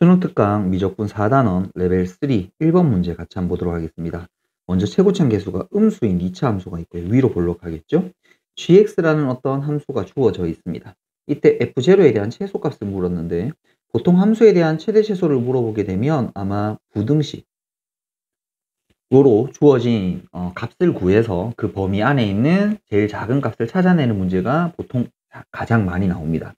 수능 특강 미적분 4단원 레벨 3 1번 문제 같이 한번 보도록 하겠습니다. 먼저 최고점 계수가 음수인 2차 함수가 있고요. 위로 볼록하겠죠? gx라는 어떤 함수가 주어져 있습니다. 이때 f0에 대한 최소값을 물었는데 보통 함수에 대한 최대 최소를 물어보게 되면 아마 부등식 요로 주어진 값을 구해서 그 범위 안에 있는 제일 작은 값을 찾아내는 문제가 보통 가장 많이 나옵니다.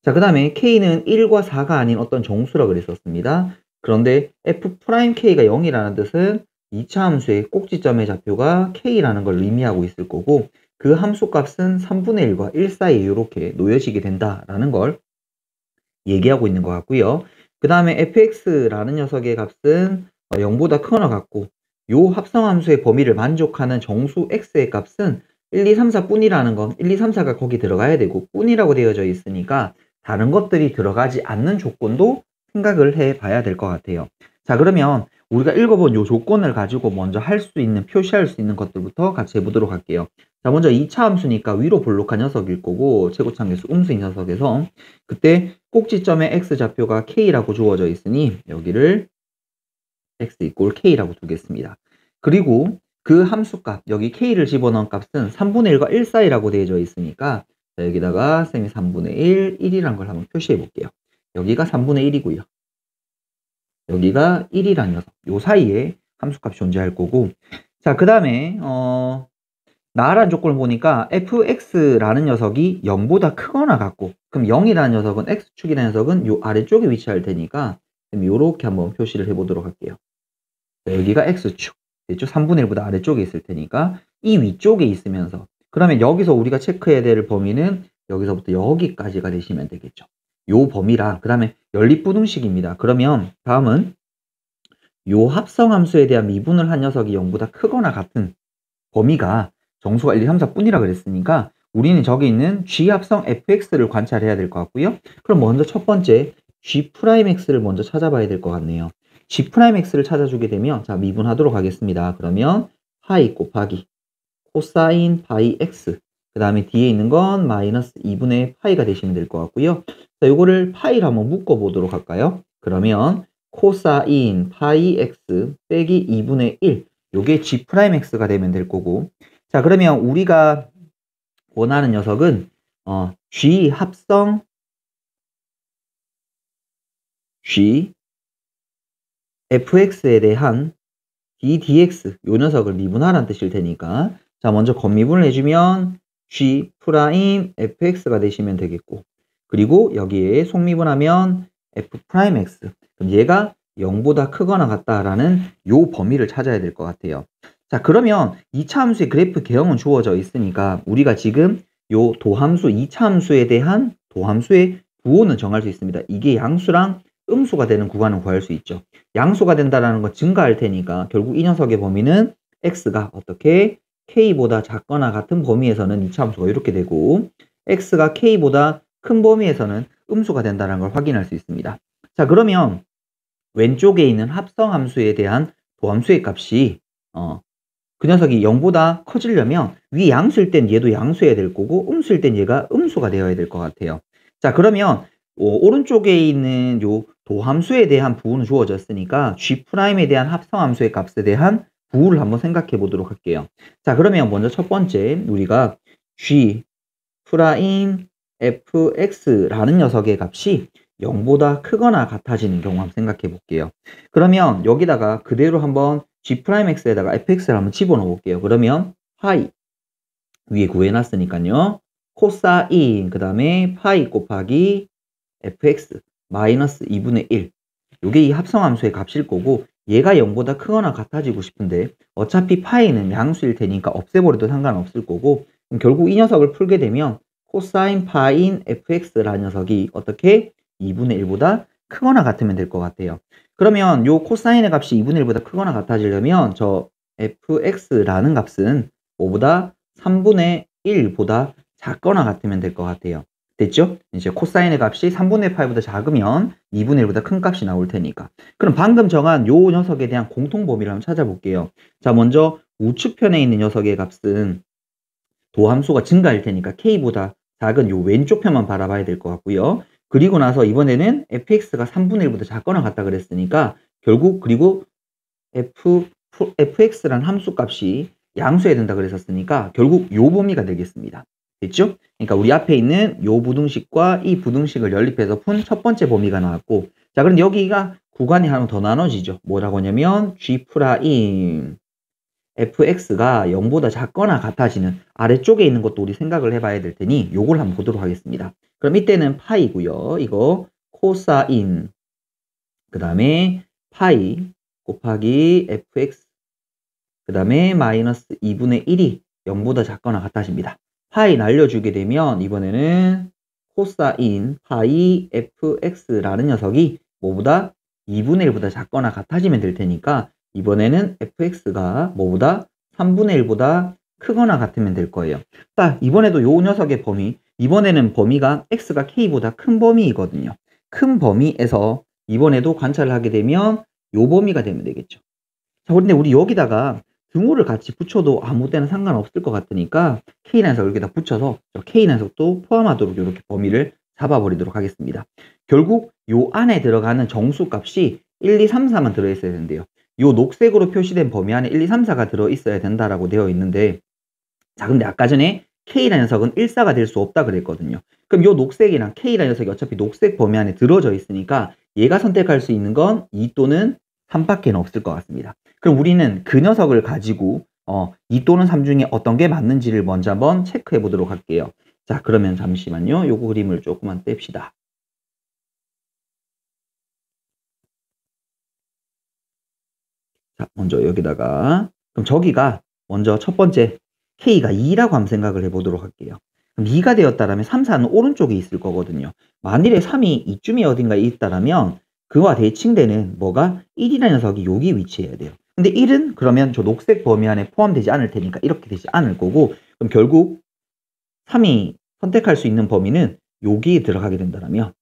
자, 그 다음에 k는 1과 4가 아닌 어떤 정수라 그랬었습니다. 그런데 f'k가 0이라는 뜻은 2차 함수의 꼭지점의 좌표가 k라는 걸 의미하고 있을 거고 그 함수 값은 3분의 1과 1 사이에 이렇게 놓여지게 된다라는 걸 얘기하고 있는 것 같고요. 그 다음에 fx라는 녀석의 값은 0보다 크거나 같고 요 합성함수의 범위를 만족하는 정수 x의 값은 1, 2, 3, 4 뿐이라는 건 1, 2, 3, 4가 거기 들어가야 되고 뿐이라고 되어져 있으니까 다른 것들이 들어가지 않는 조건도 생각을 해 봐야 될 것 같아요. 자, 그러면 우리가 읽어본 요 조건을 가지고 먼저 할 수 있는, 표시할 수 있는 것들부터 같이 해보도록 할게요. 자, 먼저 2차 함수니까 위로 볼록한 녀석일 거고 최고차함수 음수인 녀석에서 그때 꼭지점의 x좌표가 k라고 주어져 있으니 여기를 x 이꼴 k라고 두겠습니다. 그리고 그 함수값, 여기 k를 집어넣은 값은 3분의 1과 1 사이라고 되어져 있으니까 자, 여기다가 쌤이 3분의 1, 1이란 걸 한번 표시해 볼게요. 여기가 3분의 1이고요. 여기가 1이란 녀석, 요 사이에 함수값이 존재할 거고 자, 그 다음에 나란 조건을 보니까 fx라는 녀석이 0보다 크거나 같고 그럼 0이라는 녀석은 x축이라는 녀석은 요 아래쪽에 위치할 테니까 요렇게 한번 표시를 해보도록 할게요. 자, 여기가 x축, 됐죠? 3분의 1보다 아래쪽에 있을 테니까 이 위쪽에 있으면서 그러면 여기서 우리가 체크해야 될 범위는 여기서부터 여기까지가 되시면 되겠죠. 요 범위랑 그 다음에 연립부등식입니다. 그러면 다음은 요 합성함수에 대한 미분을 한 녀석이 0보다 크거나 같은 범위가 정수가 1, 2, 3, 4 뿐이라 그랬으니까 우리는 저기 있는 g 합성 fx를 관찰해야 될 것 같고요. 그럼 먼저 첫 번째 g'x를 먼저 찾아봐야 될 것 같네요. g'x를 찾아주게 되면 자, 미분하도록 하겠습니다. 그러면 파이 곱하기 코사인 파이 x 그 다음에 뒤에 있는 건 마이너스 2분의 파이가 되시면 될 것 같고요. 자, 요거를 파이를 한번 묶어 보도록 할까요? 그러면 코사인 파이 x 빼기 2분의 1 요게 g'x가 되면 될 거고 자, 그러면 우리가 원하는 녀석은 g 합성 g fx에 대한 d dx 요 녀석을 미분하라는 뜻일 테니까 자, 먼저 겉미분을 해주면 g 프라임 fx가 되시면 되겠고 그리고 여기에 속미분하면 f 프라임 x 그럼 얘가 0보다 크거나 같다라는 요 범위를 찾아야 될 것 같아요. 자, 그러면 2차 함수의 그래프 개형은 주어져 있으니까 우리가 지금 요 도함수 2차 함수에 대한 도함수의 부호는 정할 수 있습니다. 이게 양수랑 음수가 되는 구간을 구할 수 있죠. 양수가 된다라는 건 증가할 테니까 결국 이 녀석의 범위는 x가 어떻게 k보다 작거나 같은 범위에서는 2차 함수가 이렇게 되고 x가 k보다 큰 범위에서는 음수가 된다는 걸 확인할 수 있습니다. 자, 그러면 왼쪽에 있는 합성함수에 대한 도함수의 값이 그 녀석이 0보다 커지려면 위 양수일 땐 얘도 양수여야 될 거고 음수일 땐 얘가 음수가 되어야 될 것 같아요. 자, 그러면 오른쪽에 있는 요 도함수에 대한 부호는 주어졌으니까 g'에 대한 합성함수의 값에 대한 부호를 한번 생각해 보도록 할게요. 자, 그러면 먼저 첫 번째 우리가 g' fx라는 녀석의 값이 0보다 크거나 같아지는 경우 한번 생각해 볼게요. 그러면 여기다가 그대로 한번 g'x에다가 fx를 한번 집어넣어 볼게요. 그러면 파이 위에 구해놨으니까요. 코사인 그 다음에 파이 곱하기 fx 마이너스 2분의 1 요게 이 합성함수의 값일 거고 얘가 0보다 크거나 같아지고 싶은데 어차피 파이는 양수일 테니까 없애버려도 상관없을 거고 그럼 결국 이 녀석을 풀게 되면 코사인 파인 fx라는 녀석이 어떻게 2분의 1보다 크거나 같으면 될 것 같아요. 그러면 요 코사인의 값이 2분의 1보다 크거나 같아지려면 저 fx라는 값은 뭐보다 3분의 1보다 작거나 같으면 될 것 같아요. 됐죠? 이제 코사인의 값이 3분의 파이보다 작으면 2분의 1보다 큰 값이 나올 테니까. 그럼 방금 정한 요 녀석에 대한 공통범위를 한번 찾아볼게요. 자, 먼저 우측편에 있는 녀석의 값은 도함수가 증가할 테니까 k보다 작은 요 왼쪽 편만 바라봐야 될 것 같고요. 그리고 나서 이번에는 fx가 3분의 1보다 작거나 같다 그랬으니까 결국 그리고 fx라는 함수 값이 양수해야 된다 그랬었으니까 결국 요 범위가 되겠습니다. 됐죠? 그러니까 우리 앞에 있는 요 부등식과 이 부등식을 연립해서 푼 첫 번째 범위가 나왔고, 자, 그런데 여기가 구간이 하나 더 나눠지죠. 뭐라고 하냐면 g 프라임 fx가 0보다 작거나 같아지는 아래쪽에 있는 것도 우리 생각을 해봐야 될 테니 요걸 한번 보도록 하겠습니다. 그럼 이때는 파이고요. 이거 코사인 그 다음에 파이 곱하기 fx 그 다음에 마이너스 2분의 1이 0보다 작거나 같아집니다. 파이 날려주게 되면 이번에는 코사인 파이 fx라는 녀석이 뭐보다 2분의 1보다 작거나 같아지면 될 테니까 이번에는 fx가 뭐보다 3분의 1보다 크거나 같으면 될 거예요. 자, 이번에도 요 녀석의 범위, 이번에는 범위가 x가 k보다 큰 범위이거든요. 큰 범위에서 이번에도 관찰을 하게 되면 요 범위가 되면 되겠죠. 자, 그런데 우리 여기다가 등호를 같이 붙여도 아무 때나 상관없을 것 같으니까 K라는 녀석 여기다 붙여서 K라는 녀석도 포함하도록 이렇게 범위를 잡아버리도록 하겠습니다. 결국 요 안에 들어가는 정수값이 1, 2, 3, 4만 들어있어야 된대요. 요 녹색으로 표시된 범위 안에 1, 2, 3, 4가 들어있어야 된다라고 되어 있는데, 자, 근데 아까 전에 K라는 녀석은 1, 4가 될 수 없다 그랬거든요. 그럼 요 녹색이랑 K라는 녀석이 어차피 녹색 범위 안에 들어져 있으니까 얘가 선택할 수 있는 건 2 또는 3밖에 없을 것 같습니다. 그럼 우리는 그 녀석을 가지고 2 또는 3 중에 어떤 게 맞는지를 먼저 한번 체크해 보도록 할게요. 자, 그러면 잠시만요. 요거 그림을 조금만 뗍시다. 자, 먼저 여기다가 그럼 저기가 먼저 첫 번째 K가 2라고 한번 생각을 해보도록 할게요. 그럼 2가 되었다라면 3, 4는 오른쪽에 있을 거거든요. 만일에 3이 이쯤에 어딘가에 있다라면 그와 대칭되는 뭐가 1이라는 녀석이 여기 위치해야 돼요. 근데 1은 그러면 저 녹색 범위 안에 포함되지 않을 테니까 이렇게 되지 않을 거고, 그럼 결국 3이 선택할 수 있는 범위는 여기에 들어가게 된다면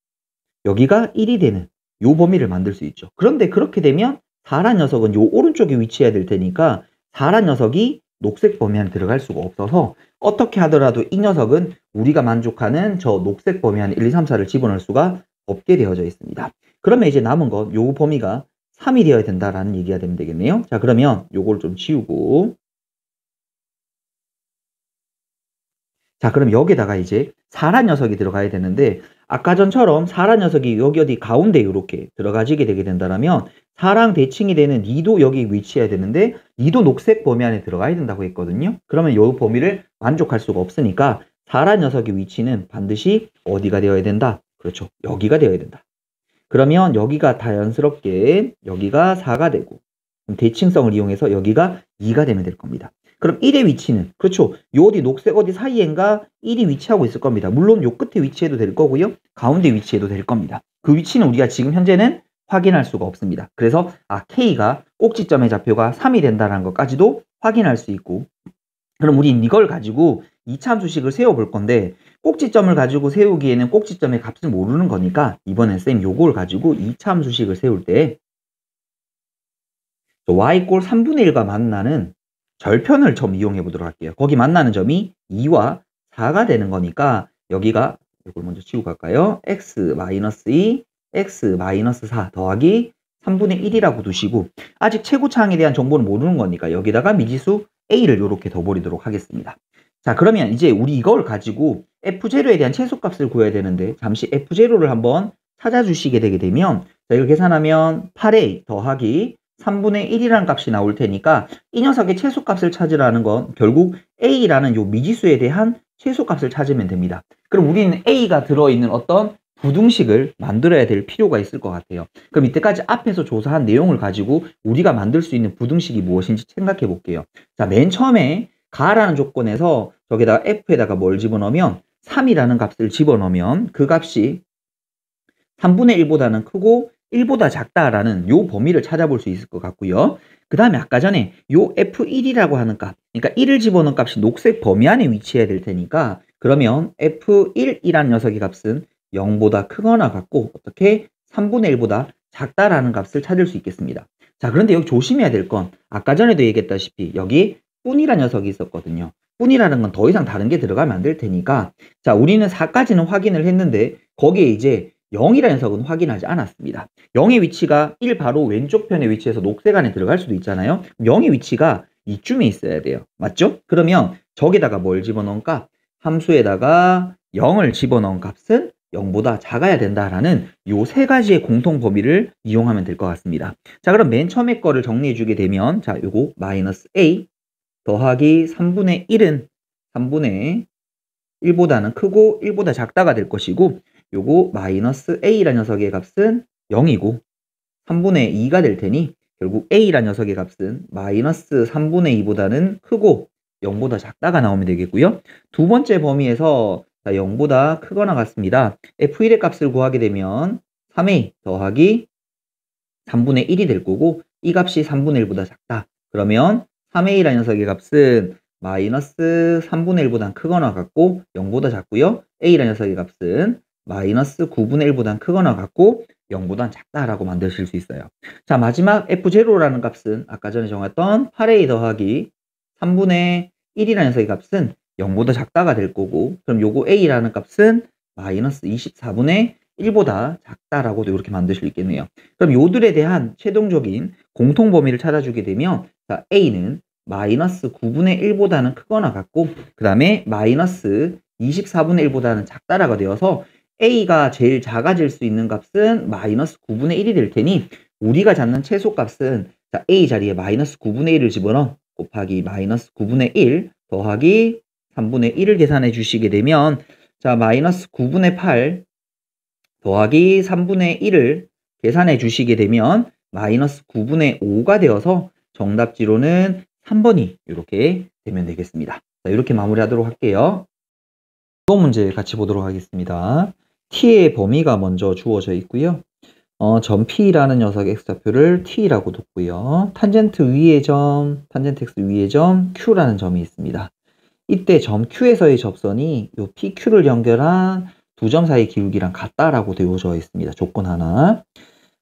여기가 1이 되는 요 범위를 만들 수 있죠. 그런데 그렇게 되면 4란 녀석은 요 오른쪽에 위치해야 될 테니까 4란 녀석이 녹색 범위 안에 들어갈 수가 없어서 어떻게 하더라도 이 녀석은 우리가 만족하는 저 녹색 범위 안에 1, 2, 3, 4를 집어넣을 수가 없게 되어져 있습니다. 그러면 이제 남은 건 요 범위가 3이 되어야 된다라는 얘기가 되면 되겠네요. 자, 그러면 요걸 좀 지우고, 자, 그럼 여기다가 이제 4란 녀석이 들어가야 되는데 아까 전처럼 4란 녀석이 여기 어디 가운데 이렇게 들어가지게 되게 된다면 4랑 대칭이 되는 2도 여기 위치해야 되는데 2도 녹색 범위 안에 들어가야 된다고 했거든요. 그러면 이 범위를 만족할 수가 없으니까 4란 녀석의 위치는 반드시 어디가 되어야 된다? 그렇죠. 여기가 되어야 된다. 그러면 여기가 자연스럽게 여기가 4가 되고 대칭성을 이용해서 여기가 2가 되면 될 겁니다. 그럼 1의 위치는 그렇죠. 요 어디 녹색 어디 사이엔가 1이 위치하고 있을 겁니다. 물론 요 끝에 위치해도 될 거고요. 가운데 위치해도 될 겁니다. 그 위치는 우리가 지금 현재는 확인할 수가 없습니다. 그래서 K가 꼭지점의 좌표가 3이 된다는 것까지도 확인할 수 있고, 그럼 우린 이걸 가지고 2차 함수식을 세워볼 건데 꼭지점을 가지고 세우기에는 꼭지점의 값을 모르는 거니까 이번엔 쌤 요걸 가지고 2차 함수식을 세울 때 y 꼴 3분의 1과 만나는 절편을 좀 이용해 보도록 할게요. 거기 만나는 점이 2와 4가 되는 거니까 여기가 이걸 먼저 지우고 갈까요? x-2, x-4 더하기 3분의 1이라고 두시고, 아직 최고차항에 대한 정보는 모르는 거니까 여기다가 미지수 a를 이렇게 둬버리도록 하겠습니다. 자, 그러면 이제 우리 이걸 가지고 f0에 대한 최소값을 구해야 되는데 잠시 f0를 한번 찾아주시게 되게 되면 자, 이걸 계산하면 8a 더하기 3분의 1이라는 값이 나올 테니까 이 녀석의 최소값을 찾으라는 건 결국 a라는 요 미지수에 대한 최소값을 찾으면 됩니다. 그럼 우리는 a가 들어있는 어떤 부등식을 만들어야 될 필요가 있을 것 같아요. 그럼 이때까지 앞에서 조사한 내용을 가지고 우리가 만들 수 있는 부등식이 무엇인지 생각해 볼게요. 자, 맨 처음에 가라는 조건에서 저기다가 f에다가 뭘 집어넣으면 3이라는 값을 집어넣으면 그 값이 3분의 1보다는 크고 1보다 작다라는 요 범위를 찾아볼 수 있을 것 같고요. 그 다음에 아까 전에 요 f1이라고 하는 값, 그러니까 1을 집어넣은 값이 녹색 범위 안에 위치해야 될 테니까 그러면 f1이라는 녀석의 값은 0보다 크거나 같고 어떻게 3분의 1보다 작다라는 값을 찾을 수 있겠습니다. 자, 그런데 여기 조심해야 될 건 아까 전에도 얘기했다시피 여기 뿐이라는 녀석이 있었거든요. 뿐이라는 건 더 이상 다른 게 들어가면 안 될 테니까 자, 우리는 4까지는 확인을 했는데 거기에 이제 0이라는 녀석은 확인하지 않았습니다. 0의 위치가 1 바로 왼쪽 편에 위치해서 녹색 안에 들어갈 수도 있잖아요. 0의 위치가 이쯤에 있어야 돼요. 맞죠? 그러면 저기다가 뭘 집어넣을까? 함수에다가 0을 집어넣은 값은 0보다 작아야 된다라는 요 세 가지의 공통 범위를 이용하면 될 것 같습니다. 자, 그럼 맨 처음에 거를 정리해 주게 되면, 자, 요거 마이너스 a 더하기 3분의 1은 3분의 1보다는 크고 1보다 작다가 될 것이고, 요거 마이너스 a라는 녀석의 값은 0이고 3분의 2가 될 테니 결국 a라는 녀석의 값은 마이너스 3분의 2보다는 크고 0보다 작다가 나오면 되겠고요. 두 번째 범위에서 0보다 크거나 같습니다. f1의 값을 구하게 되면 3a 더하기 3분의 1이 될 거고 이 값이 3분의 1보다 작다. 그러면 3a라는 녀석의 값은 마이너스 3분의 1보다 크거나 같고 0보다 작고요. a라는 녀석의 값은 마이너스 9분의 1보다 크거나 같고 0보다 작다라고 만드실 수 있어요. 자, 마지막 f0라는 값은 아까 전에 정했던 8a 더하기 3분의 1이라는 녀석의 값은 0보다 작다가 될 거고, 그럼 요거 a라는 값은 마이너스 24분의 1보다 작다라고도 이렇게 만들 수 있겠네요. 그럼 요들에 대한 최종적인 공통 범위를 찾아주게 되면, 자, a는 마이너스 9분의 1보다는 크거나 같고, 그 다음에 마이너스 24분의 1보다는 작다라가 되어서 a가 제일 작아질 수 있는 값은 마이너스 9분의 1이 될 테니, 우리가 잡는 최소값은, 자, a 자리에 마이너스 9분의 1을 집어넣어 곱하기 마이너스 9분의 1 더하기 3분의 1을 계산해 주시게 되면, 자, 마이너스 9분의 8 더하기 3분의 1을 계산해 주시게 되면 마이너스 9분의 5가 되어서 정답지로는 3번이 이렇게 되면 되겠습니다. 자, 이렇게 마무리하도록 할게요. 이번 문제 같이 보도록 하겠습니다. t의 범위가 먼저 주어져 있고요. 점 p라는 녀석의 x좌표를 t라고 뒀고요. 탄젠트 위의 점, 탄젠트 x 위의 점 q라는 점이 있습니다. 이때 점 q에서의 접선이 요 pq를 연결한 두 점 사이 기울기랑 같다라고 되어져 있습니다. 조건 하나.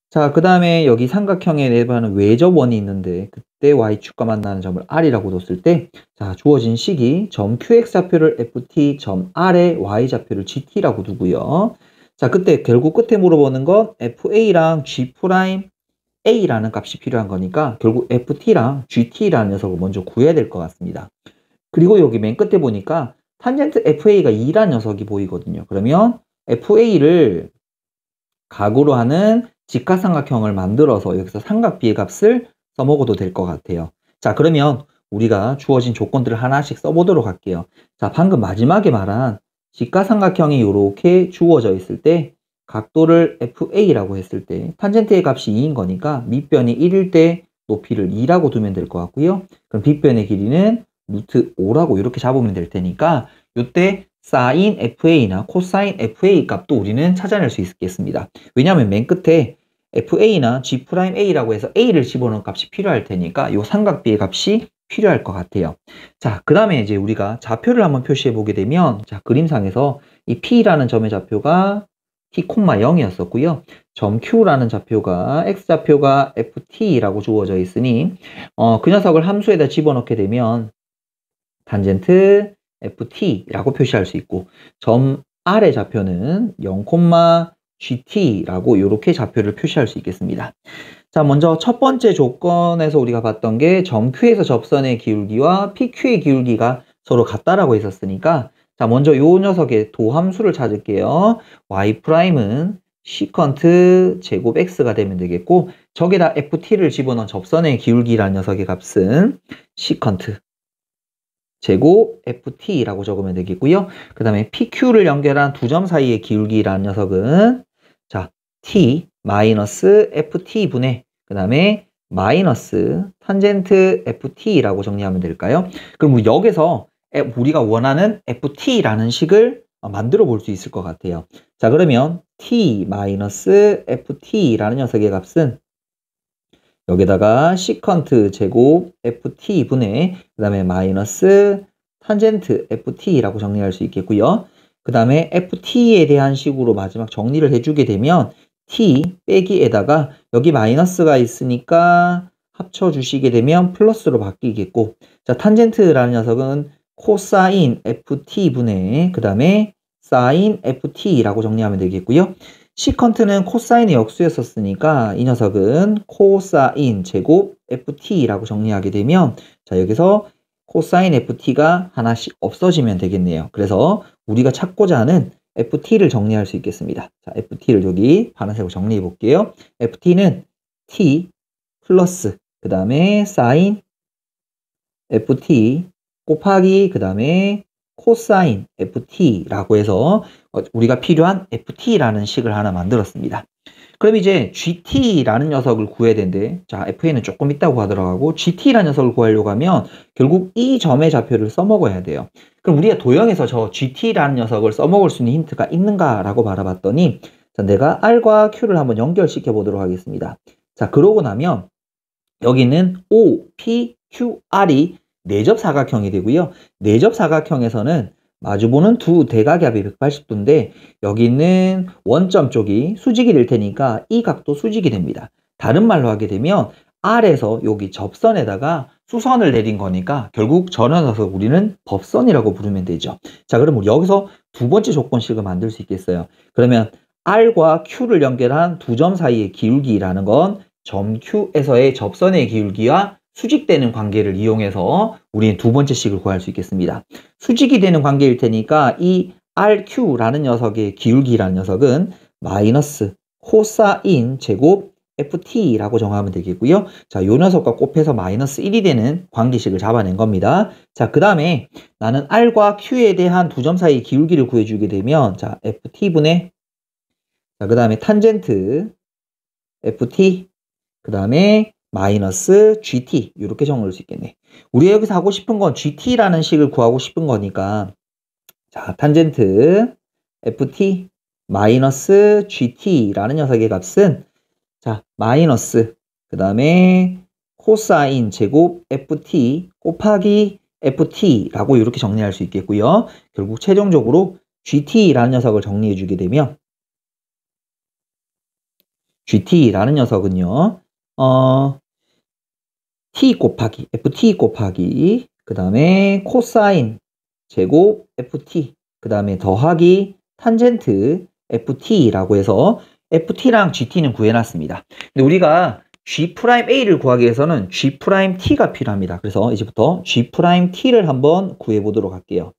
자, 그 다음에 여기 삼각형에 내부하는 외접원이 있는데 그때 y축과 만나는 점을 r이라고 뒀을 때, 자, 주어진 식이 점 qx좌표를 ft, 점 r의 y좌표를 gt라고 두고요. 자, 그때 결국 끝에 물어보는 건 fa랑 g'a라는 값이 필요한 거니까 결국 ft랑 gt라는 녀석을 먼저 구해야 될 것 같습니다. 그리고 여기 맨 끝에 보니까 탄젠트 fa가 2라는 녀석이 보이거든요. 그러면 fa를 각으로 하는 직각삼각형을 만들어서 여기서 삼각 B의 값을 써먹어도 될 것 같아요. 자, 그러면 우리가 주어진 조건들을 하나씩 써보도록 할게요. 자, 방금 마지막에 말한 직각삼각형이 이렇게 주어져 있을 때 각도를 FA라고 했을 때 탄젠트의 값이 2인 거니까 밑변이 1일 때 높이를 2라고 두면 될 것 같고요. 그럼 빗변의 길이는 루트 5라고 이렇게 잡으면 될 테니까 이때 사인 FA나 코사인 FA 값도 우리는 찾아낼 수 있겠습니다. 왜냐하면 맨 끝에 FA나 G'A라고 해서 A를 집어넣은 값이 필요할 테니까 이 삼각비의 값이 필요할 것 같아요. 자, 그 다음에 이제 우리가 좌표를 한번 표시해 보게 되면, 자, 그림상에서 이 P라는 점의 좌표가 T,0이었었고요. 점 Q라는 좌표가 X좌표가 FT라고 주어져 있으니 그 녀석을 함수에다 집어넣게 되면 탄젠트 FT라고 표시할 수 있고, 점 R의 좌표는 0,GT라고 이렇게 좌표를 표시할 수 있겠습니다. 자, 먼저 첫 번째 조건에서 우리가 봤던 게 점 Q에서 접선의 기울기와 PQ의 기울기가 서로 같다라고 했었으니까, 자, 먼저 요 녀석의 도함수를 찾을게요. y'은 시컨트 제곱 x가 되면 되겠고, 저기다 ft를 집어넣은 접선의 기울기라는 녀석의 값은 시컨트 제곱 ft라고 적으면 되겠고요. 그 다음에 pq를 연결한 두 점 사이의 기울기라는 녀석은, 자, t 마이너스 ft 분의 그 다음에 마이너스 탄젠트 ft라고 정리하면 될까요? 그럼 여기서 우리가 원하는 ft라는 식을 만들어 볼 수 있을 것 같아요. 자, 그러면 t 마이너스 ft라는 녀석의 값은 여기다가 시컨트 제곱 ft 분의 그 다음에 마이너스 탄젠트 ft라고 정리할 수 있겠고요. 그 다음에 ft에 대한 식으로 마지막 정리를 해주게 되면 t 빼기에다가 여기 마이너스가 있으니까 합쳐주시게 되면 플러스로 바뀌겠고, 자, 탄젠트라는 녀석은 코사인 ft 분의 그 다음에 사인 ft라고 정리하면 되겠고요. 시컨트는 코사인의 역수였었으니까 이 녀석은 코사인 제곱 ft라고 정리하게 되면 자 여기서 코사인 ft가 하나씩 없어지면 되겠네요. 그래서 우리가 찾고자 하는 ft를 정리할 수 있겠습니다. 자, ft를 여기 파란색으로 정리해 볼게요. ft는 t 플러스 그 다음에 사인 ft 곱하기 그 다음에 코사인 ft라고 해서 우리가 필요한 ft라는 식을 하나 만들었습니다. 그럼 이제 gt라는 녀석을 구해야 되는데 자 fa는 조금 있다고 하더라고 gt라는 녀석을 구하려고 하면 결국 이 점의 좌표를 써먹어야 돼요. 그럼 우리가 도형에서 저 gt라는 녀석을 써먹을 수 있는 힌트가 있는가라고 바라봤더니 자, 내가 r과 q를 한번 연결시켜 보도록 하겠습니다. 자 그러고 나면 여기는 O, P, Q, R이 내접 사각형이 되고요. 내접 사각형에서는 마주보는 두 대각압이 180도인데 여기는 원점 쪽이 수직이 될 테니까 이 각도 수직이 됩니다. 다른 말로 하게 되면 R에서 여기 접선에다가 수선을 내린 거니까 결국 전환해서 우리는 법선이라고 부르면 되죠. 자, 그럼 우리 여기서 두 번째 조건식을 만들 수 있겠어요. 그러면 R과 Q를 연결한 두 점 사이의 기울기라는 건 점 Q에서의 접선의 기울기와 수직되는 관계를 이용해서 우리는 두 번째 식을 구할 수 있겠습니다. 수직이 되는 관계일 테니까 이 RQ라는 녀석의 기울기라는 녀석은 마이너스 코사인 제곱 FT라고 정하면 되겠고요. 자, 요 녀석과 곱해서 마이너스 1이 되는 관계식을 잡아낸 겁니다. 자, 그 다음에 나는 R과 Q에 대한 두 점 사이의 기울기를 구해주게 되면 자, FT분의 자, 그 다음에 탄젠트 FT 그 다음에 마이너스 GT 이렇게 정리할 수 있겠네. 우리가 여기서 하고 싶은 건 GT라는 식을 구하고 싶은 거니까 자 탄젠트 FT 마이너스 GT라는 녀석의 값은 자 마이너스 그 다음에 코사인 제곱 FT 곱하기 FT라고 이렇게 정리할 수 있겠고요. 결국 최종적으로 GT라는 녀석을 정리해 주게 되면 GT라는 녀석은요. t 곱하기 ft 곱하기 그 다음에 코사인 제곱 ft 그 다음에 더하기 탄젠트 ft라고 해서 ft랑 gt는 구해놨습니다. 근데 우리가 g'a를 구하기 위해서는 g't가 필요합니다. 그래서 이제부터 g't를 한번 구해보도록 할게요.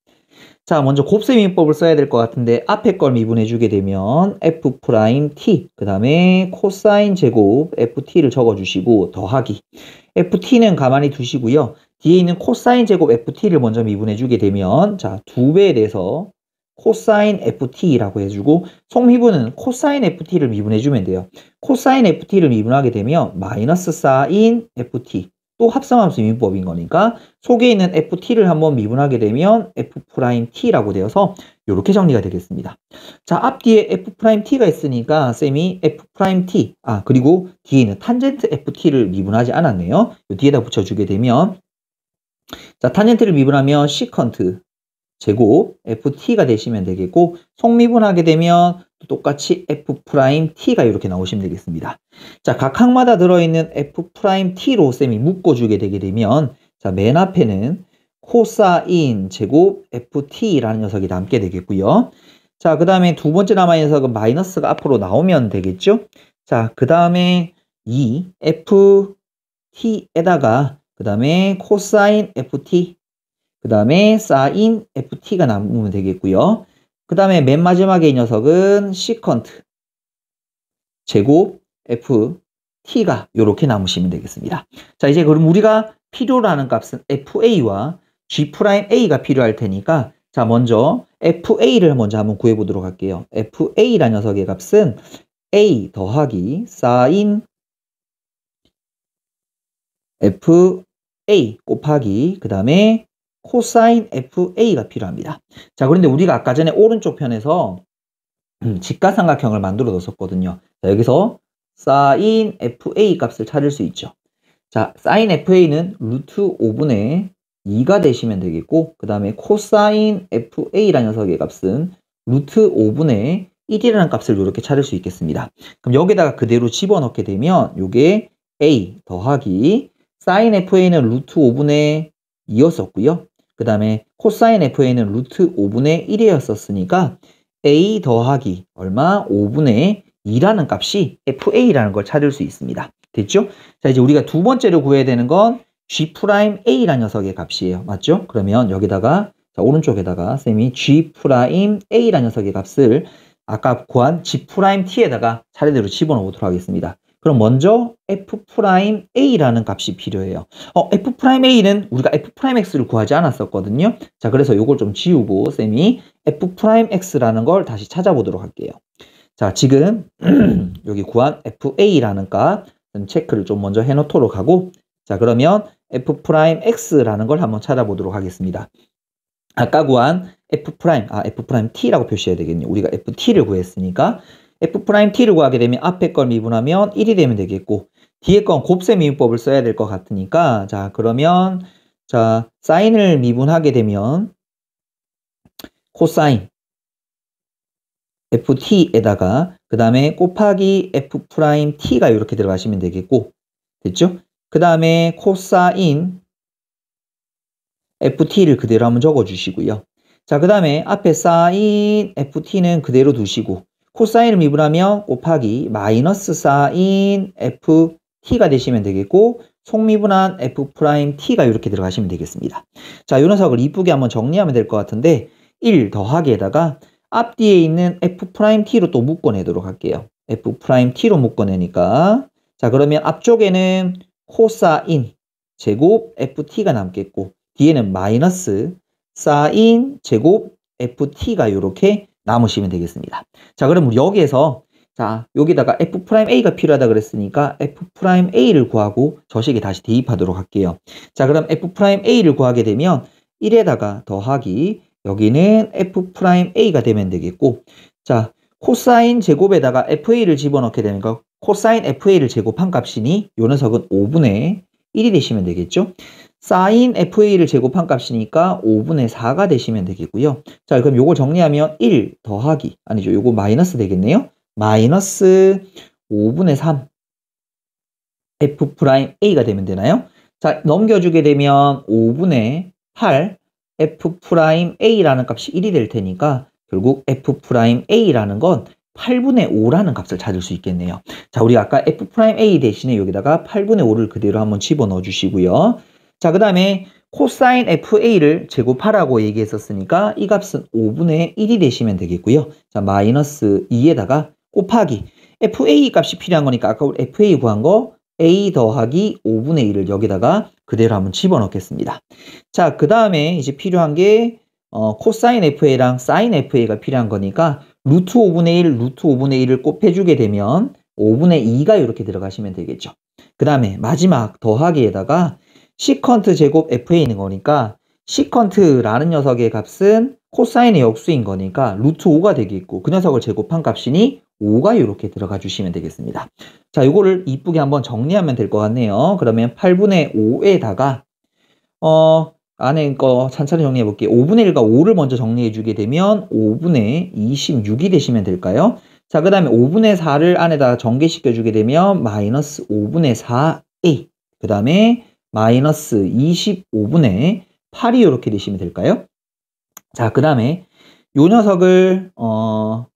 자, 먼저 곱셈 미분법을 써야 될 것 같은데 앞에 걸 미분해 주게 되면 f't 그 다음에 코사인 제곱 ft를 적어주시고 더하기 ft는 가만히 두시고요. 뒤에 있는 코사인 제곱 ft를 먼저 미분해 주게 되면 자 2배에 대해서 코사인 ft라고 해주고 속미분은 코사인 ft를 미분해 주면 돼요. 코사인 ft를 미분하게 되면 마이너스 사인 ft 또 합성함수 미분법인 거니까 속에 있는 ft를 한번 미분하게 되면 f't라고 되어서 이렇게 정리가 되겠습니다. 자, 앞뒤에 f't가 있으니까 쌤이 f't 그리고 뒤에 있는 탄젠트 ft를 미분하지 않았네요. 요 뒤에다 붙여주게 되면 자 탄젠트를 미분하면 시컨트 제곱 ft가 되시면 되겠고 속미분하게 되면 똑같이 f't가 이렇게 나오시면 되겠습니다. 자, 각 항마다 들어있는 f't로 쌤이 묶어주게 되게 되면 자, 맨 앞에는 코사인 제곱 ft라는 녀석이 남게 되겠고요. 자, 그 다음에 두 번째 남아있는 녀석은 마이너스가 앞으로 나오면 되겠죠. 자, 그 다음에 이 ft에다가 그 다음에 코사인 ft 그 다음에 사인 ft가 남으면 되겠고요. 그 다음에 맨 마지막에 이 녀석은 시컨트 제곱 ft가 이렇게 남으시면 되겠습니다. 자, 이제 그럼 우리가 필요로 하는 값은 fa와 g'a가 필요할 테니까 자, 먼저 fa를 먼저 한번 구해보도록 할게요. fa라는 녀석의 값은 a 더하기 사인 fa 곱하기 그 다음에 코사인 fa가 필요합니다. 자, 그런데 우리가 아까 전에 오른쪽 편에서 직각삼각형을 만들어 뒀었거든요. 자, 여기서 사인 fa 값을 찾을 수 있죠. 자, 사인 fa는 루트 5분의 2가 되시면 되겠고 그 다음에 코사인 fa라는 녀석의 값은 루트 5분의 1이라는 값을 이렇게 찾을 수 있겠습니다. 그럼 여기다가 그대로 집어넣게 되면 이게 a 더하기 사인 fa는 루트 5분의 2였었고요. 그 다음에 코사인 fa는 루트 5분의 1이었었으니까 a 더하기 얼마? 5분의 2라는 값이 FA라는 걸 찾을 수 있습니다. 됐죠? 자, 이제 우리가 두 번째로 구해야 되는 건 G'A라는 녀석의 값이에요. 맞죠? 그러면 여기다가, 자, 오른쪽에다가 쌤이 G'A라는 녀석의 값을 아까 구한 G'T에다가 차례대로 집어넣어 보도록 하겠습니다. 그럼 먼저 F'A라는 값이 필요해요. F'A는 우리가 F'X를 구하지 않았었거든요. 자, 그래서 요걸 좀 지우고 쌤이 F'X라는 걸 다시 찾아보도록 할게요. 자, 지금 여기 구한 FA라는 값 체크를 좀 먼저 해놓도록 하고, 자, 그러면 F'X라는 걸 한번 찾아보도록 하겠습니다. 아까 구한 F'T라고 표시해야 되겠네요. 우리가 FT를 구했으니까 F'T를 구하게 되면 앞에 걸 미분하면 1이 되면 되겠고, 뒤에 건 곱셈 미분법을 써야 될 것 같으니까, 자, 그러면, 자, 사인을 미분하게 되면 코사인 FT에다가 그 다음에 곱하기 F'T가 이렇게 들어가시면 되겠고, 됐죠? 그 다음에 코사인 FT를 그대로 한번 적어주시고요. 자, 그 다음에 앞에 사인 FT는 그대로 두시고, 코사인을 미분하면 곱하기 마이너스 사인 FT가 되시면 되겠고, 속미분한 F'T가 이렇게 들어가시면 되겠습니다. 자, 이 녀석을 이쁘게 한번 정리하면 될 것 같은데, 1 더하기에다가 앞뒤에 있는 F'T로 또 묶어내도록 할게요. F'T로 묶어내니까, 자, 그러면 앞쪽에는 코사인 제곱 FT가 남겠고, 뒤에는 마이너스 사인 제곱 FT가 이렇게 남으시면 되겠습니다. 자, 그럼 우리 여기에서, 자, 여기다가 F'A가 필요하다 그랬으니까 F'A를 구하고 저식에 다시 대입하도록 할게요. 자, 그럼 F'A를 구하게 되면 1에다가 더하기, 여기는 F'A가 되면 되겠고, 자, 코사인 제곱에다가 FA를 집어넣게 되니까 코사인 FA를 제곱한 값이니 요 녀석은 5분의 1이 되시면 되겠죠? 사인 FA를 제곱한 값이니까 5분의 4가 되시면 되겠고요. 자, 그럼 요거 정리하면 1 더하기, 아니죠, 요거 마이너스 되겠네요. 마이너스 5분의 3 F'A가 되면 되나요? 자, 넘겨주게 되면 5분의 8 F'A라는 값이 1이 될 테니까 결국 F'A라는 건 8분의 5라는 값을 찾을 수 있겠네요. 자, 우리 아까 F'A 대신에 여기다가 8분의 5를 그대로 한번 집어넣어 주시고요. 자, 그 다음에 코사인 FA를 제곱하라고 얘기했었으니까 이 값은 5분의 1이 되시면 되겠고요. 자, 마이너스 2에다가 곱하기 FA 값이 필요한 거니까 아까 우리 FA 구한 거 A 더하기 5분의 1을 여기다가 그대로 한번 집어넣겠습니다. 자, 그 다음에 이제 필요한 게 코사인 FA랑 사인 FA가 필요한 거니까 루트 5분의 1, 루트 5분의 1을 곱해주게 되면 5분의 2가 이렇게 들어가시면 되겠죠. 그 다음에 마지막 더하기에다가 시컨트 제곱 FA인 거니까 시컨트라는 녀석의 값은 코사인의 역수인 거니까 루트 5가 되겠고, 그 녀석을 제곱한 값이니 5가 이렇게 들어가 주시면 되겠습니다. 자, 이거를 이쁘게 한번 정리하면 될 것 같네요. 그러면 8분의 5에다가 안에 거 찬찬히 정리해 볼게요. 5분의 1과 5를 먼저 정리해 주게 되면 5분의 26이 되시면 될까요? 자, 그 다음에 5분의 4를 안에다 전개시켜 주게 되면 마이너스 5분의 4a, 그 다음에 마이너스 25분의 8이 이렇게 되시면 될까요? 자, 그 다음에 요 녀석을 8분의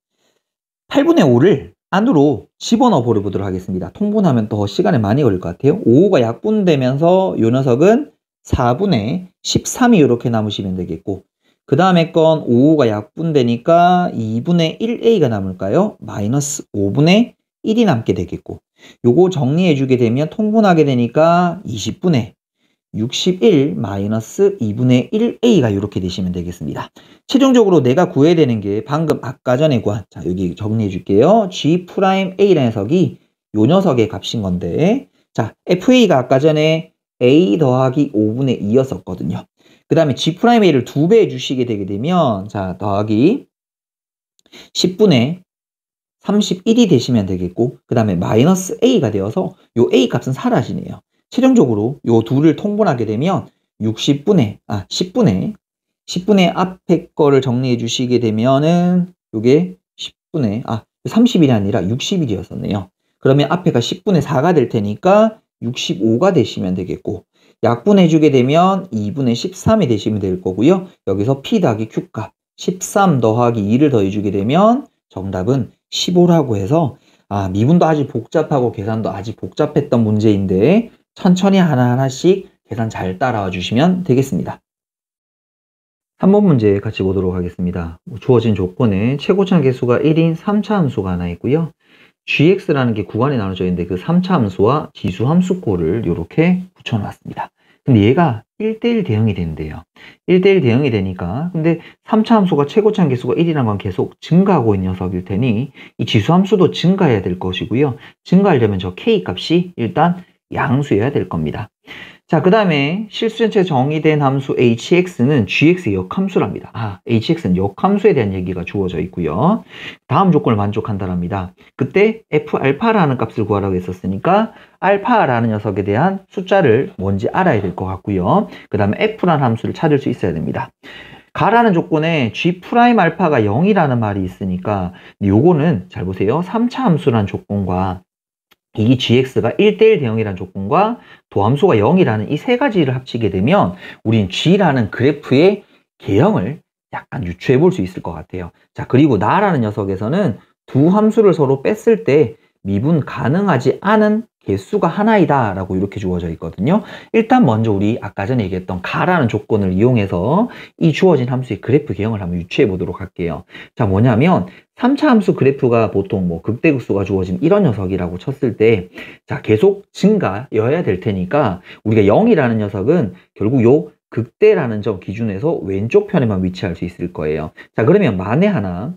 5를 안으로 집어넣어 보도록 하겠습니다. 통분하면 더 시간이 많이 걸릴 것 같아요. 5가 약분되면서 요 녀석은 4분의 13이 이렇게 남으시면 되겠고, 그 다음에 건 5가 약분되니까 2분의 1a가 남을까요? 마이너스 5분의 1이 남게 되겠고, 요거 정리해 주게 되면 통분하게 되니까 20분의 61 마이너스 2분의 1a가 이렇게 되시면 되겠습니다. 최종적으로 내가 구해야 되는 게 방금 아까 전에 구한, 자, 여기 정리해 줄게요. G'A라는 녀석이 요 녀석의 값인 건데, 자, FA가 아까 전에 A 더하기 5분의 2였었거든요. 그 다음에 G'A를 2배 해주시게 되게 되면, 자, 더하기 10분의 31이 되시면 되겠고, 그 다음에 마이너스 A가 되어서 요 A 값은 사라지네요. 최종적으로 요 둘을 통분하게 되면 10분의 앞에 거를 정리해 주시게 되면은 요게 30일이 아니라 60일이었었네요. 그러면 앞에가 10분의 4가 될 테니까 65가 되시면 되겠고, 약분해 주게 되면 2분의 13이 되시면 될 거고요. 여기서 P 더하기 Q 값 13 더하기 2를 더해 주게 되면 정답은 15라고 해서 미분도 아직 복잡하고 계산도 아직 복잡했던 문제인데 천천히 하나하나씩 계산 잘 따라와 주시면 되겠습니다. 3번 문제 같이 보도록 하겠습니다. 주어진 조건에 최고차 계수가 1인 3차 함수가 하나 있고요. gx라는 게 구간에 나눠져 있는데 그 3차 함수와 지수 함수꼴을 이렇게 붙여놨습니다. 근데 얘가 1대1 대응이 된대요. 1대1 대응이 되니까 근데 3차 함수가 최고차 계수가 1이라는 건 계속 증가하고 있는 녀석일 테니 이 지수 함수도 증가해야 될 것이고요. 증가하려면 저 k 값이 일단 양수여야 될 겁니다. 자, 그 다음에 실수전체 정의된 함수 hx는 gx의 역함수랍니다. hx는 역함수에 대한 얘기가 주어져 있고요. 다음 조건을 만족한다랍니다. 그때 f알파라는 값을 구하라고 했었으니까 알파라는 녀석에 대한 숫자를 뭔지 알아야 될 것 같고요. 그 다음에 f라는 함수를 찾을 수 있어야 됩니다. 가라는 조건에 g' 알파가 0이라는 말이 있으니까 요거는 잘 보세요. 3차 함수라는 조건과 이 gx가 1대1 대응이라는 조건과 도함수가 0이라는 이 세 가지를 합치게 되면 우린 g라는 그래프의 개형을 약간 유추해 볼 수 있을 것 같아요. 자, 그리고 나라는 녀석에서는 두 함수를 서로 뺐을 때 미분 가능하지 않은 개수가 하나이다 라고 이렇게 주어져 있거든요. 일단 먼저 우리 아까 전에 얘기했던 가라는 조건을 이용해서 이 주어진 함수의 그래프 개형을 한번 유추해 보도록 할게요. 자, 뭐냐면 3차 함수 그래프가 보통 뭐 극대극소가 주어진 이런 녀석이라고 쳤을 때 자, 계속 증가여야 될 테니까 우리가 0이라는 녀석은 결국 요 극대라는 점 기준에서 왼쪽 편에만 위치할 수 있을 거예요. 자, 그러면 만에 하나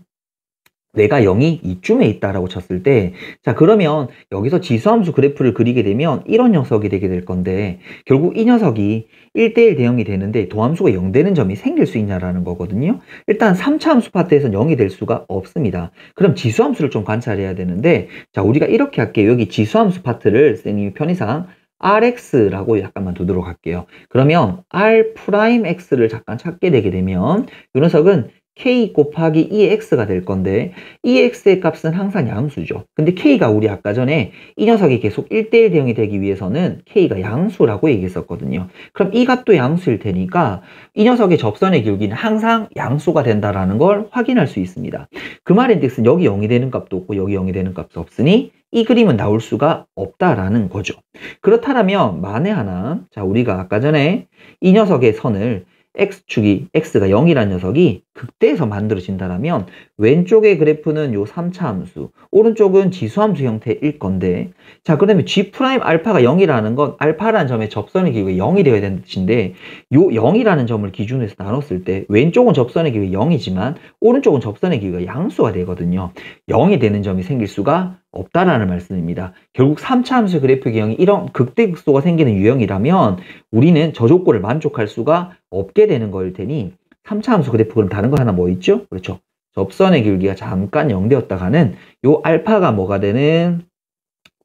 내가 0이 이쯤에 있다라고 쳤을 때, 자, 그러면 여기서 지수함수 그래프를 그리게 되면 이런 녀석이 되게 될 건데, 결국 이 녀석이 1대1 대응이 되는데 도함수가 0 되는 점이 생길 수 있냐라는 거거든요. 일단 3차 함수 파트에서는 0이 될 수가 없습니다. 그럼 지수함수를 좀 관찰해야 되는데, 자, 우리가 이렇게 할게요. 여기 지수함수 파트를 쌤이 편의상 Rx라고 약간만 두도록 할게요. 그러면 R'X를 잠깐 찾게 되게 되면, 이 녀석은 k 곱하기 2x가 될 건데 2x의 값은 항상 양수죠. 근데 k가 우리 아까 전에 이 녀석이 계속 1대1 대응이 되기 위해서는 k가 양수라고 얘기했었거든요. 그럼 이 값도 양수일 테니까 이 녀석의 접선의 기울기는 항상 양수가 된다라는 걸 확인할 수 있습니다. 그 말인즉슨 여기 0이 되는 값도 없고 여기 0이 되는 값도 없으니 이 그림은 나올 수가 없다라는 거죠. 그렇다면 만에 하나, 자, 우리가 아까 전에 이 녀석의 선을 x축이 x가 0이라는 녀석이 극대에서 만들어진다면 왼쪽의 그래프는 요 3차 함수, 오른쪽은 지수함수 형태일 건데, 자, 그러면 g' 알파가 0이라는 건 알파라는 점의 접선의 기울기가 0이 되어야 되는 뜻인데 요 0이라는 점을 기준으로 해서 나눴을 때 왼쪽은 접선의 기울기가 0이지만 오른쪽은 접선의 기울기가 양수가 되거든요. 0이 되는 점이 생길 수가 없다라는 말씀입니다. 결국 3차 함수 그래프 개형이 이런 극대극소가 생기는 유형이라면 우리는 저 조건을 만족할 수가 없게 되는 거일 테니 3차 함수 그래프 그럼 다른 거 하나 뭐 있죠? 그렇죠. 접선의 기울기가 잠깐 0 되었다가는 요 알파가 뭐가 되는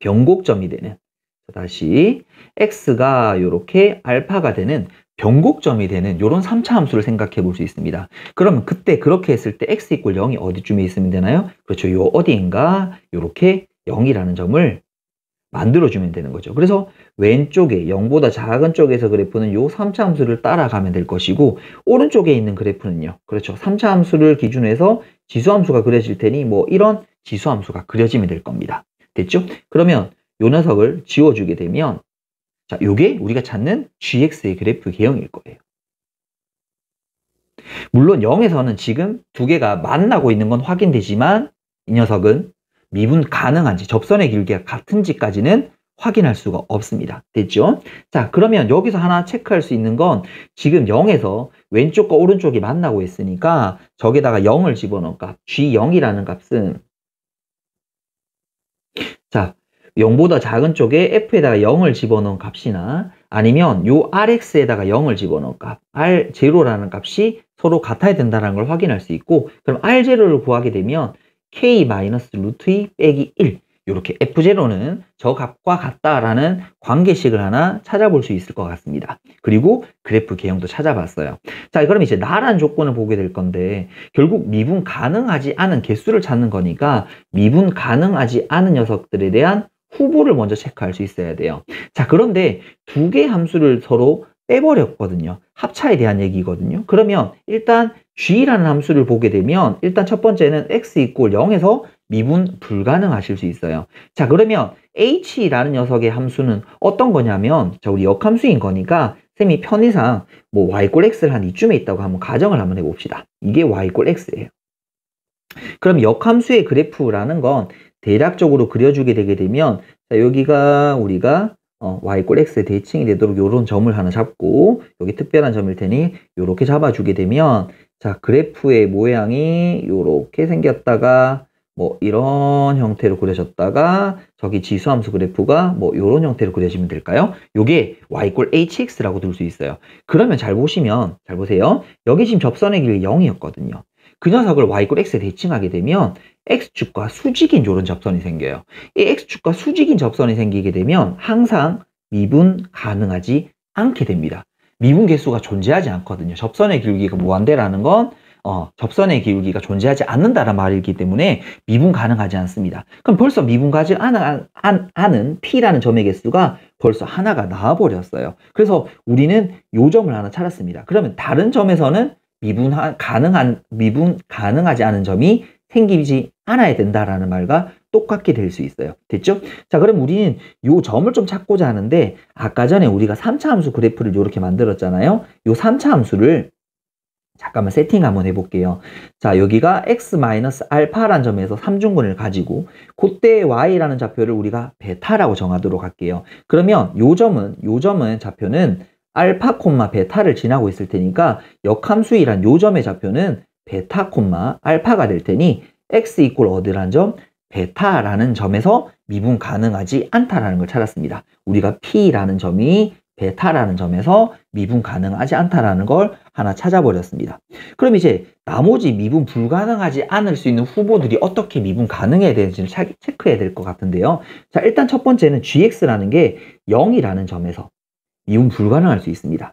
변곡점이 되는, 다시 x가 요렇게 알파가 되는 변곡점이 되는 요런 3차 함수를 생각해 볼 수 있습니다. 그러면 그때 그렇게 했을 때 x = 0이 어디쯤에 있으면 되나요? 그렇죠. 요 어디인가 요렇게 0이라는 점을 만들어주면 되는 거죠. 그래서 왼쪽에 0보다 작은 쪽에서 그래프는 요 3차 함수를 따라가면 될 것이고 오른쪽에 있는 그래프는요. 그렇죠. 3차 함수를 기준으로 해서 지수함수가 그려질 테니 뭐 이런 지수함수가 그려지면 될 겁니다. 됐죠? 그러면 요 녀석을 지워주게 되면 자, 요게 우리가 찾는 gx의 그래프 개형일 거예요. 물론 0에서는 지금 두 개가 만나고 있는 건 확인되지만 이 녀석은 미분 가능한지 접선의 길이가 같은지까지는 확인할 수가 없습니다. 됐죠? 자, 그러면 여기서 하나 체크할 수 있는 건 지금 0에서 왼쪽과 오른쪽이 만나고 있으니까 저기다가 0을 집어넣은 값, g0이라는 값은 자, 0보다 작은 쪽에 f에다가 0을 집어넣은 값이나 아니면 요 rx에다가 0을 집어넣은 값, r0라는 값이 서로 같아야 된다는 걸 확인할 수 있고, 그럼 r0를 구하게 되면 k-루트2 빼기 1 이렇게 f0는 저 값과 같다라는 관계식을 하나 찾아볼 수 있을 것 같습니다. 그리고 그래프 개형도 찾아봤어요. 자, 그럼 이제 나란 조건을 보게 될 건데 결국 미분 가능하지 않은 개수를 찾는 거니까 미분 가능하지 않은 녀석들에 대한 후보를 먼저 체크할 수 있어야 돼요. 자, 그런데 두 개의 함수를 서로 빼버렸거든요. 합차에 대한 얘기거든요. 그러면 일단 g라는 함수를 보게 되면 일단 첫 번째는 x = 0에서 미분 불가능하실 수 있어요. 자, 그러면 h라는 녀석의 함수는 어떤 거냐면, 자, 우리 역함수인 거니까 쌤이 편의상 뭐 y 꼴 x를 한 이쯤에 있다고 한번 가정을 한번 해봅시다. 이게 y 꼴 x예요. 그럼 역함수의 그래프라는 건 대략적으로 그려주게 되게 되면, 자, 여기가 우리가 y 꼴 x의 대칭이 되도록 요런 점을 하나 잡고, 여기 특별한 점일 테니 요렇게 잡아주게 되면, 자, 그래프의 모양이 요렇게 생겼다가 뭐 이런 형태로 그려졌다가, 저기 지수함수 그래프가 뭐 요런 형태로 그려지면 될까요? 요게 y 꼴 hx라고 둘 수 있어요. 그러면 잘 보시면, 잘 보세요. 여기 지금 접선의 길이 0이었거든요. 그 녀석을 y 꼴 x에 대칭하게 되면 x축과 수직인 요런 접선이 생겨요. 이 x축과 수직인 접선이 생기게 되면 항상 미분 가능하지 않게 됩니다. 미분 개수가 존재하지 않거든요. 접선의 기울기가 무한대라는 건 접선의 기울기가 존재하지 않는다는 말이기 때문에 미분 가능하지 않습니다. 그럼 벌써 미분 가지 않은 P라는 점의 개수가 벌써 하나가 나와버렸어요. 그래서 우리는 요 점을 하나 찾았습니다. 그러면 다른 점에서는 미분 가능하지 않은 점이 생기지 않아야 된다라는 말과 똑같게 될 수 있어요. 됐죠? 자, 그럼 우리는 요 점을 좀 찾고자 하는데, 아까 전에 우리가 3차 함수 그래프를 이렇게 만들었잖아요. 요 3차 함수를 잠깐만 세팅 한번 해볼게요. 자, 여기가 x-알파라는 점에서 삼중근을 가지고 그때 y라는 좌표를 우리가 베타라고 정하도록 할게요. 그러면 요 점은 좌표는 알파, 베타를 지나고 있을 테니까 역함수이란 요 점의 좌표는 베타, 알파가 될 테니 x 이꼴 어디라는 점? 베타라는 점에서 미분 가능하지 않다라는 걸 찾았습니다. 우리가 P라는 점이 베타라는 점에서 미분 가능하지 않다라는 걸 하나 찾아버렸습니다. 그럼 이제 나머지 미분 불가능하지 않을 수 있는 후보들이 어떻게 미분 가능해야 되는지를 체크해야 될 것 같은데요. 자, 일단 첫 번째는 gx라는 게 0이라는 점에서 미분 불가능할 수 있습니다.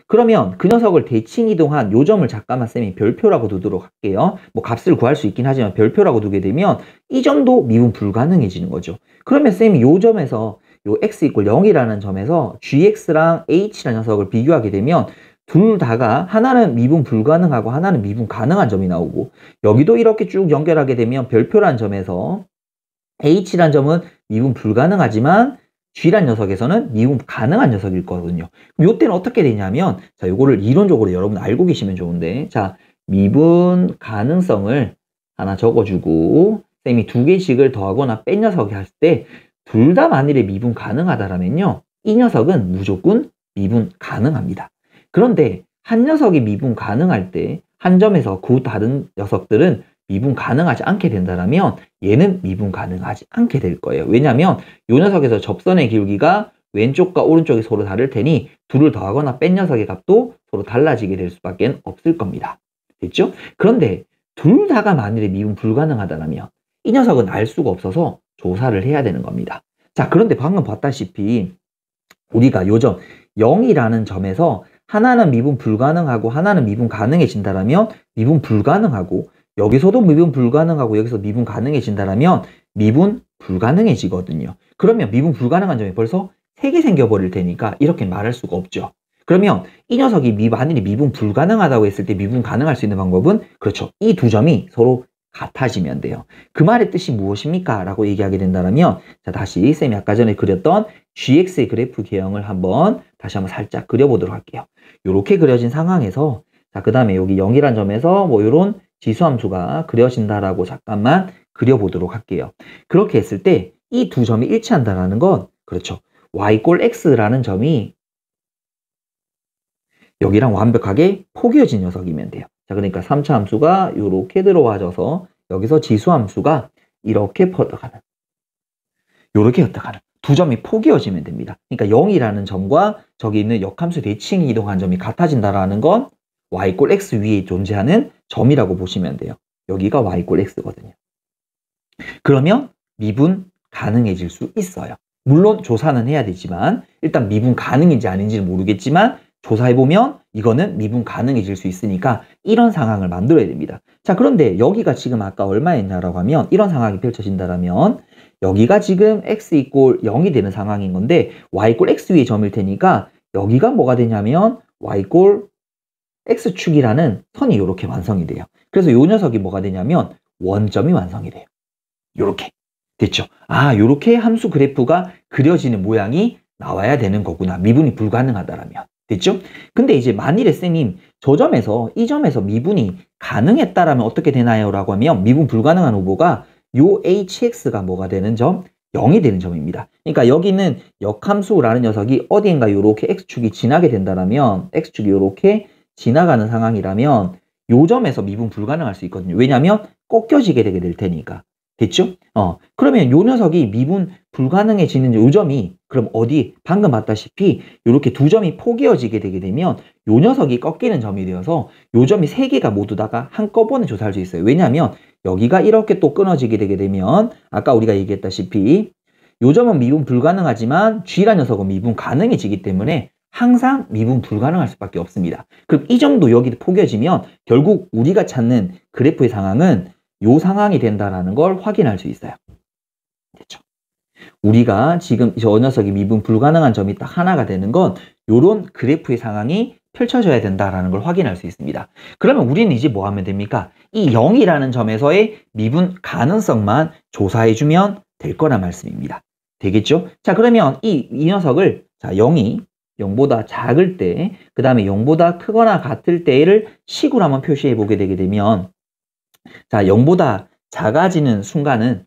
그러면 그 녀석을 대칭 이동한 요 점을 잠깐만 쌤이 별표라고 두도록 할게요. 뭐 값을 구할 수 있긴 하지만 별표라고 두게 되면 이 점도 미분 불가능해지는 거죠. 그러면 쌤이 요 점에서 요 x 이꼴 0이라는 점에서 gx랑 h라는 녀석을 비교하게 되면 둘 다가 하나는 미분 불가능하고 하나는 미분 가능한 점이 나오고, 여기도 이렇게 쭉 연결하게 되면 별표라는 점에서 h라는 점은 미분 불가능하지만 g라는 녀석에서는 미분 가능한 녀석일 거거든요. 그럼 요때는 어떻게 되냐면, 자, 요거를 이론적으로 여러분 알고 계시면 좋은데, 자, 미분 가능성을 하나 적어주고, 쌤이 두 개씩을 더하거나 뺀 녀석이 했을 때, 둘 다 만일에 미분 가능하다라면요, 이 녀석은 무조건 미분 가능합니다. 그런데 한 녀석이 미분 가능할 때, 한 점에서 그 다른 녀석들은 미분 가능하지 않게 된다면 얘는 미분 가능하지 않게 될 거예요. 왜냐하면 이 녀석에서 접선의 기울기가 왼쪽과 오른쪽이 서로 다를 테니 둘을 더하거나 뺀 녀석의 값도 서로 달라지게 될 수밖에 없을 겁니다. 됐죠? 그런데 둘 다가 만일에 미분 불가능하다면 이 녀석은 알 수가 없어서 조사를 해야 되는 겁니다. 자, 그런데 방금 봤다시피 우리가 요점 0이라는 점에서 하나는 미분 불가능하고 하나는 미분 가능해진다면 미분 불가능하고, 여기서도 미분 불가능하고 여기서 미분 가능해진다면 미분 불가능해지거든요. 그러면 미분 불가능한 점이 벌써 3개 생겨버릴 테니까 이렇게 말할 수가 없죠. 그러면 이 녀석이 만일에 미분 불가능하다고 했을 때 미분 가능할 수 있는 방법은, 그렇죠, 이 두 점이 서로 같아지면 돼요. 그 말의 뜻이 무엇입니까? 라고 얘기하게 된다면, 자, 다시 쌤이 아까 전에 그렸던 gx의 그래프 개형을 한번 다시 한번 살짝 그려보도록 할게요. 이렇게 그려진 상황에서, 자, 그 다음에 여기 0이란 점에서 뭐 요런 지수함수가 그려진다라고 잠깐만 그려보도록 할게요. 그렇게 했을 때 이 두 점이 일치한다라는 건, 그렇죠, y 꼴 x라는 점이 여기랑 완벽하게 포개어진 녀석이면 돼요. 자, 그러니까 3차 함수가 이렇게 들어와줘서 여기서 지수함수가 이렇게 뻗어가는, 이렇게 흩어가는 두 점이 포개어지면 됩니다. 그러니까 0이라는 점과 저기 있는 역함수 대칭 이동한 점이 같아진다라는 건 y 꼴 x 위에 존재하는 점이라고 보시면 돼요. 여기가 y 꼴 x거든요. 그러면 미분 가능해질 수 있어요. 물론 조사는 해야 되지만, 일단 미분 가능인지 아닌지는 모르겠지만 조사해보면 이거는 미분 가능해질 수 있으니까 이런 상황을 만들어야 됩니다. 자, 그런데 여기가 지금 아까 얼마였냐라고 하면, 이런 상황이 펼쳐진다면 여기가 지금 x 이꼴 0이 되는 상황인 건데 y 꼴 x 위의 점일 테니까 여기가 뭐가 되냐면 y 꼴 x축이라는 선이 이렇게 완성이 돼요. 그래서 이 녀석이 뭐가 되냐면 원점이 완성이 돼요. 요렇게. 됐죠? 아, 요렇게 함수 그래프가 그려지는 모양이 나와야 되는 거구나. 미분이 불가능하다라면. 됐죠? 근데 이제 만일에 쌤님 이 점에서 미분이 가능했다라면 어떻게 되나요? 라고 하면 미분 불가능한 후보가 요 hx가 뭐가 되는 점? 0이 되는 점입니다. 그러니까 여기는 역함수라는 녀석이 어디인가 요렇게 x축이 지나게 된다라면 x축이 요렇게 지나가는 상황이라면 요 점에서 미분 불가능할 수 있거든요. 왜냐하면 꺾여지게 되게 될 테니까. 됐죠? 그러면 요 녀석이 미분 불가능해지는 요 점이 그럼 어디 방금 봤다시피 요렇게 두 점이 포개어지게 되게 되면 요 녀석이 꺾이는 점이 되어서 요 점이 세 개가 모두 다가 한꺼번에 조사할 수 있어요. 왜냐하면 여기가 이렇게 또 끊어지게 되게 되면 아까 우리가 얘기했다시피 요 점은 미분 불가능하지만 G라는 녀석은 미분 가능해지기 때문에 항상 미분 불가능할 수밖에 없습니다. 그럼 이 점도 여기 포개어지면 결국 우리가 찾는 그래프의 상황은 요 상황이 된다라는 걸 확인할 수 있어요. 됐죠? 우리가 지금 저 녀석이 미분 불가능한 점이 딱 하나가 되는 건 요런 그래프의 상황이 펼쳐져야 된다라는 걸 확인할 수 있습니다. 그러면 우리는 이제 뭐 하면 됩니까? 이 0이라는 점에서의 미분 가능성만 조사해주면 될 거란 말씀입니다. 되겠죠? 자, 그러면 이 녀석을 자 0이 0보다 작을 때, 그 다음에 0보다 크거나 같을 때를 식으로 한번 표시해 보게 되게 되면 자, 0보다 작아지는 순간은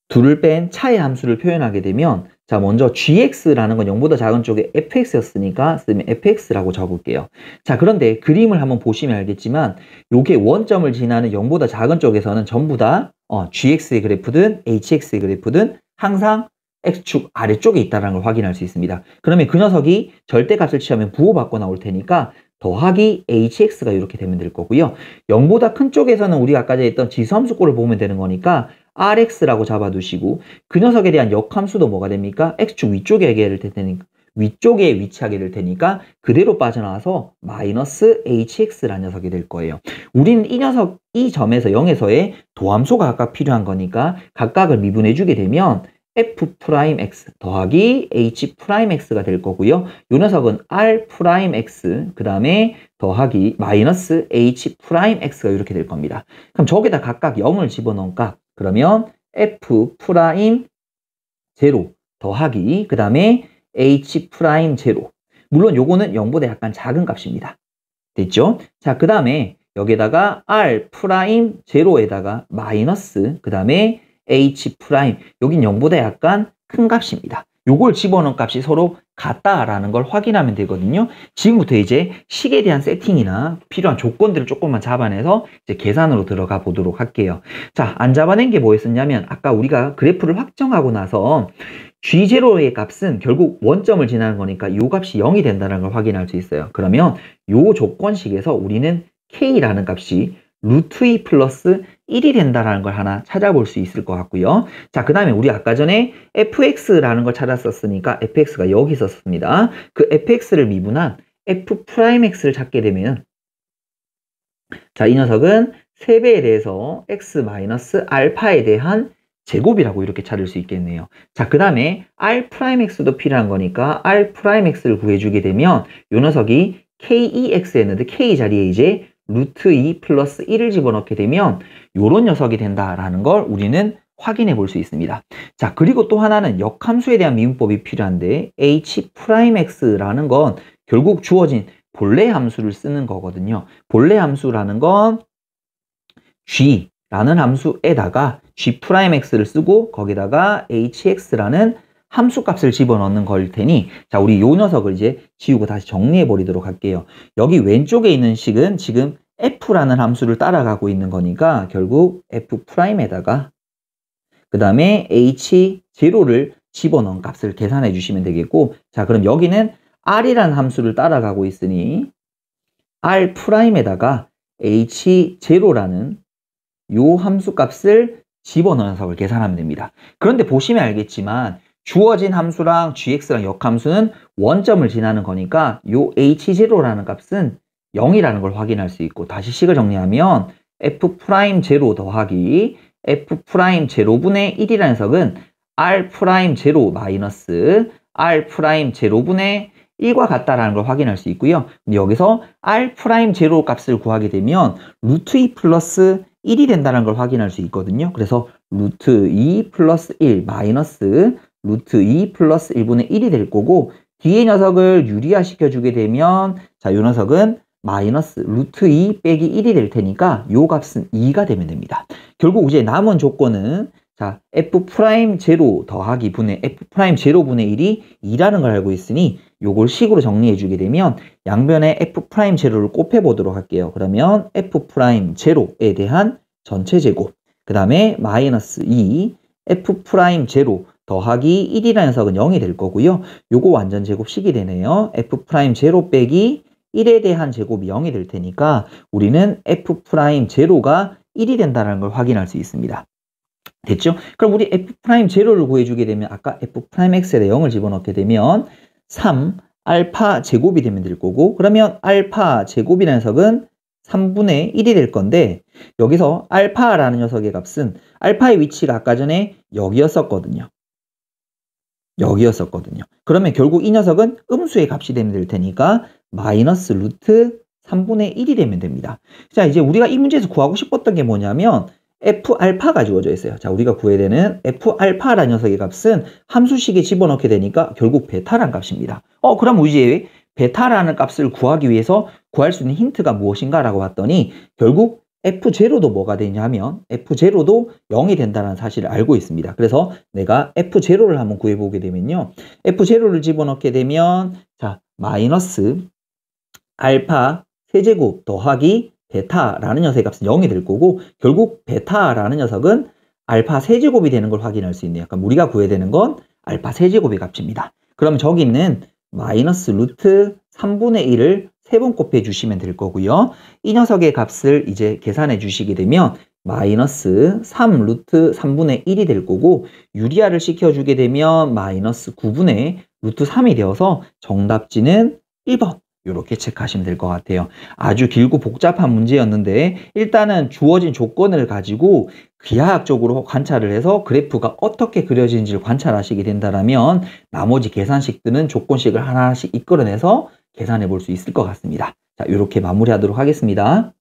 둘을 뺀 차의 함수를 표현하게 되면 자, 먼저 gx라는 건 0보다 작은 쪽에 fx였으니까 쓰면 fx라고 적을게요. 자, 그런데 그림을 한번 보시면 알겠지만 요게 원점을 지나는 0보다 작은 쪽에서는 전부 다 gx의 그래프든 hx의 그래프든 항상 x축 아래쪽에 있다는 걸 확인할 수 있습니다. 그러면 그 녀석이 절대값을 취하면 부호받고 나올 테니까 더하기 hx가 이렇게 되면 될 거고요. 0보다 큰 쪽에서는 우리가 아까 전에 했던 지수함수꼴을 보면 되는 거니까 rx라고 잡아두시고 그 녀석에 대한 역함수도 뭐가 됩니까? x축 위쪽에 위쪽에 위치하게 될 테니까 그대로 빠져나와서 마이너스 hx라는 녀석이 될 거예요. 우리는 이 점에서 0에서의 도함수가 각각 필요한 거니까 각각을 미분해 주게 되면 f'x 더하기 h'x가 될 거고요. 이 녀석은 r'x 그 다음에 더하기 마이너스 h'x가 이렇게 될 겁니다. 그럼 저기다 각각 0을 집어넣은 값 그러면 f' 0 더하기 그 다음에 h' 0 물론 요거는 0보다 약간 작은 값입니다. 됐죠? 자, 그 다음에 여기다가 r' 0에다가 마이너스 그 다음에 h' 여긴 0보다 약간 큰 값입니다. 요걸 집어넣은 값이 서로 같다라는 걸 확인하면 되거든요. 지금부터 이제 식에 대한 세팅이나 필요한 조건들을 조금만 잡아내서 이제 계산으로 들어가 보도록 할게요. 자, 안 잡아낸 게 뭐였었냐면 아까 우리가 그래프를 확정하고 나서 G0의 값은 결국 원점을 지나는 거니까 요 값이 0이 된다는 걸 확인할 수 있어요. 그러면 요 조건식에서 우리는 K라는 값이 루트 2 플러스 1이 된다라는 걸 하나 찾아볼 수 있을 것 같고요. 자, 그 다음에 우리 아까 전에 fx라는 걸 찾았었으니까 fx가 여기 있었습니다. 그 fx를 미분한 f'x를 찾게 되면 자, 이 녀석은 3배에 대해서 x-알파에 대한 제곱이라고 이렇게 찾을 수 있겠네요. 자, 그 다음에 r'x도 필요한 거니까 r'x를 구해주게 되면 이 녀석이 kex였는데 k 자리에 이제 루트 2 플러스 1을 집어넣게 되면 요런 녀석이 된다라는 걸 우리는 확인해 볼 수 있습니다. 자, 그리고 또 하나는 역함수에 대한 미분법이 필요한데 h'x라는 건 결국 주어진 본래 함수를 쓰는 거거든요. 본래 함수라는 건 g라는 함수에다가 g'x를 쓰고 거기다가 hx라는 함수값을 집어넣는 걸 테니 자, 우리 요 녀석을 이제 지우고 다시 정리해 버리도록 할게요. 여기 왼쪽에 있는 식은 지금 f라는 함수를 따라가고 있는 거니까 결국 f'에다가 그 다음에 h0를 집어넣은 값을 계산해 주시면 되겠고 자, 그럼 여기는 r이라는 함수를 따라가고 있으니 r'에다가 h0라는 요 함수값을 집어넣은 녀석을 계산하면 됩니다. 그런데 보시면 알겠지만 주어진 함수랑 gx랑 역함수는 원점을 지나는 거니까 요 h0라는 값은 0이라는 걸 확인할 수 있고 다시 식을 정리하면 f'0 더하기 f'0분의 1이라는 녀석은 r'0 마이너스 r'0분의 1과 같다라는 걸 확인할 수 있고요. 근데 여기서 r'0 값을 구하게 되면 루트 2 플러스 1이 된다는 걸 확인할 수 있거든요. 그래서 루트 2 플러스 1 마이너스 루트 2 플러스 1분의 1이 될 거고 뒤에 녀석을 유리화 시켜주게 되면 자, 요 녀석은 마이너스 루트 2 빼기 1이 될 테니까 요 값은 2가 되면 됩니다. 결국 이제 남은 조건은 자, F'0 더하기 분의 F'0분의 1이 2라는 걸 알고 있으니 요걸 식으로 정리해 주게 되면 양변에 F'0를 곱해 보도록 할게요. 그러면 F'0에 대한 전체 제곱 그 다음에 마이너스 2 F'0 더하기 1이라는 녀석은 0이 될 거고요. 요거 완전 제곱식이 되네요. F'0 빼기 1에 대한 제곱이 0이 될 테니까 우리는 F'0가 1이 된다는 걸 확인할 수 있습니다. 됐죠? 그럼 우리 F'0를 구해주게 되면 아까 F'X에다 0을 집어넣게 되면 3 알파 제곱이 되면 될 거고 그러면 알파 제곱이라는 녀석은 3분의 1이 될 건데 여기서 알파라는 녀석의 값은 알파의 위치가 아까 전에 여기였었거든요. 그러면 결국 이 녀석은 음수의 값이 되면 될 테니까 마이너스 루트 3분의 1이 되면 됩니다. 자, 이제 우리가 이 문제에서 구하고 싶었던 게 뭐냐면 F알파가 주어져 있어요. 자, 우리가 구해야 되는 F알파라는 녀석의 값은 함수식에 집어넣게 되니까 결국 베타라는 값입니다. 그럼 이제 베타라는 값을 구하기 위해서 구할 수 있는 힌트가 무엇인가 라고 봤더니 결국 F0도 뭐가 되냐면 F0도 0이 된다는 사실을 알고 있습니다. 그래서 내가 F0를 한번 구해보게 되면요. F0를 집어넣게 되면 자, 마이너스 알파 세제곱 더하기 베타라는 녀석의 값은 0이 될 거고 결국 베타라는 녀석은 알파 세제곱이 되는 걸 확인할 수 있네요. 그러니까 우리가 구해야 되는 건 알파 세제곱의 값입니다. 그러면 저기 있는 마이너스 루트 3분의 1을 3번 곱해 주시면 될 거고요. 이 녀석의 값을 이제 계산해 주시게 되면 마이너스 3 루트 3분의 1이 될 거고 유리화를 시켜주게 되면 마이너스 9분의 루트 3이 되어서 정답지는 1번. 이렇게 체크하시면 될 것 같아요. 아주 길고 복잡한 문제였는데 일단은 주어진 조건을 가지고 기하학적으로 관찰을 해서 그래프가 어떻게 그려지는지를 관찰하시게 된다면 나머지 계산식들은 조건식을 하나씩 이끌어내서 계산해 볼 수 있을 것 같습니다. 자, 이렇게 마무리하도록 하겠습니다.